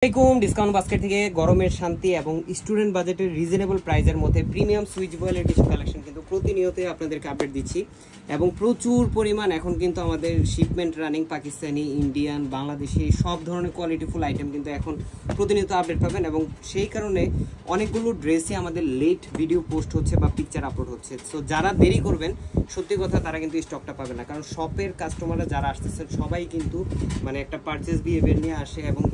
Discount basket থেকে গরমের শান্তি এবং স্টুডেন্ট বাজেটের রিজনেবল প্রাইসের মধ্যে প্রিমিয়াম সুইচ বয়েলের কিছু কালেকশন কিন্তু প্রতিনিয়তই আপনাদেরকে আপডেট দিচ্ছি এবং প্রচুর পরিমাণ এখন কিন্তু আমাদের shipment running Pakistani, Indian, Bangladeshi সব ধরনের কোয়ালিটিফুল আইটেম কিন্তু এখন প্রতিনিয়ত আপডেট পাবেন এবং সেই কারণে অনেকগুলো ড্রেসই আমাদের লেট ভিডিও পোস্ট হচ্ছে বা পিকচার আপলোড হচ্ছে। সো যারা দেরি করবেন সত্যি কথা তারা কিন্তু স্টকটা পাবে না, কারণ শপের কাস্টমাররা যারা আসতেছেন সবাই কিন্তু মানে একটা পারচেস বিহেভিয়ার নিয়ে আসে এবং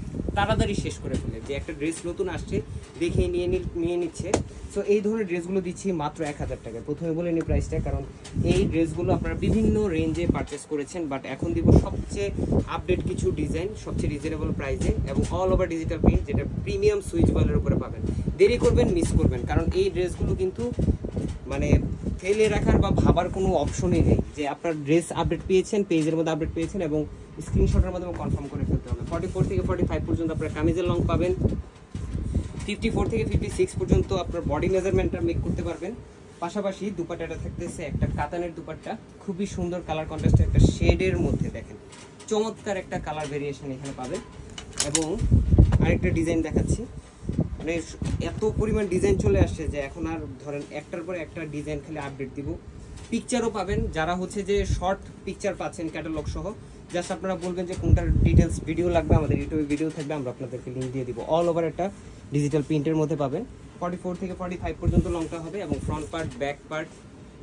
তাড়াতাড়ি শেষ করে ফেলে যে একটা ড্রেস নতুন আসছে দেখে নিয়ে নিচ্ছে। সো এই ধরনের ড্রেসগুলো দিচ্ছি মাত্র 1000 টাকায়। প্রথমে বলে নিই প্রাইসটা, কারণ এই ড্রেসগুলো আপনারা বিভিন্ন রেঞ্জে পারচেস করেছেন, বাট এখন দিব সবচেয়ে আপডেট কিছু ডিজাইন সবচেয়ে রিজনেবল প্রাইসে এবং অল ওভার ডিজিটাল প্রিন্ট, যেটা প্রিমিয়াম সুইচ বয়েলের উপরে পাবেন। দেরি করবেন মিস করবেন, কারণ এই ড্রেসগুলো কিন্তু মানে ফেলে রাখার বা ভাবার কোনো অপশনই নেই যে আপনার ড্রেস আপডেট পেয়েছেন, পেজের মধ্যে আপডেট পেয়েছেন এবং স্ক্রিনশটের মাধ্যমে কনফার্ম করে ফেলতে হবে। 44 থেকে 45 পর্যন্ত আপনার কামিজের লং পাবেন, 54 থেকে 56 পর্যন্ত আপনার বডি মেজারমেন্টটা মেক করতে পারবেন। পাশাপাশি দুপাট্টাটা থাকতেছে একটা কাতানের দুপাট্টা, খুবই সুন্দর কালার কন্ট্রাস্টে একটা শেডের মধ্যে দেখেন চমৎকার একটা কালার ভেরিয়েশন এখানে পাবেন। এবং আরেকটা ডিজাইন দেখাচ্ছি, মানে এত পরিমাণ ডিজাইন চলে আসছে যে এখন আর ধরেন একটার পর একটা ডিজাইন খালি আপডেট দিব। পিকচারও পাবেন, যারা হচ্ছে যে শর্ট পিকচার পাচ্ছেন ক্যাটালগ সহ, জাস্ট আপনারা বলবেন যে কোনটার ডিটেলস ভিডিও লাগবে, আমাদের ইউটিউবে ভিডিও থাকবে, আমরা আপনাদেরকে লিঙ্ক দিয়ে দিব। অল ওভার একটা ডিজিটাল প্রিন্টের মধ্যে পাবেন। 44 থেকে 45 পর্যন্ত লংটা হবে এবং ফ্রন্ট পার্ট, ব্যাক পার্ট,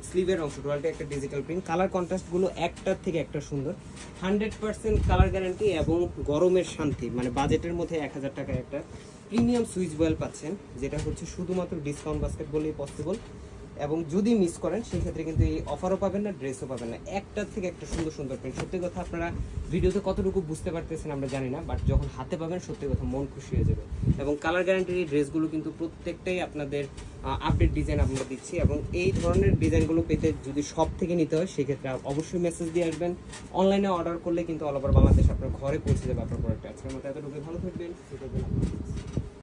স্লিভের অংশ টোটালটা একটা ডিজিটাল প্রিন্ট। কালার কন্ট্রাস্টগুলো একটার থেকে একটা সুন্দর, 100% কালার গ্যারান্টি এবং গরমের শান্তি। মানে বাজেটের মধ্যে 1000 টাকায় একটা প্রিমিয়াম সুইচ বয়েল পাচ্ছেন, যেটা হচ্ছে শুধুমাত্র ডিসকাউন্ট বাস্কেট বলেই পসিবল। এবং যদি মিস করেন সেক্ষেত্রে কিন্তু এই অফারও পাবেন না, ড্রেসও পাবেন না। একটার থেকে একটা সুন্দর সুন্দর প্রিন্ট। সত্যি কথা আপনারা ভিডিওতে কতটুকু বুঝতে পারতেছেন আমরা জানি না, বাট যখন হাতে পাবেন সত্যি কথা মন খুশি হয়ে যাবে। এবং কালার গ্যারান্টির এই ড্রেসগুলো কিন্তু প্রত্যেকটাই আপনাদের আপডেট ডিজাইন আমরা দিচ্ছি এবং এই ধরনের ডিজাইনগুলো পেতে যদি শপ থেকে নিতে হয় সেক্ষেত্রে অবশ্যই মেসেজ দিয়ে আসবেন। অনলাইনে অর্ডার করলে কিন্তু অল ওভার বাংলাদেশ আপনার ঘরে পৌঁছে যাবে আপনার প্রোডাক্ট। আজকের মতো এতটুকু, ভালো থাকবেন।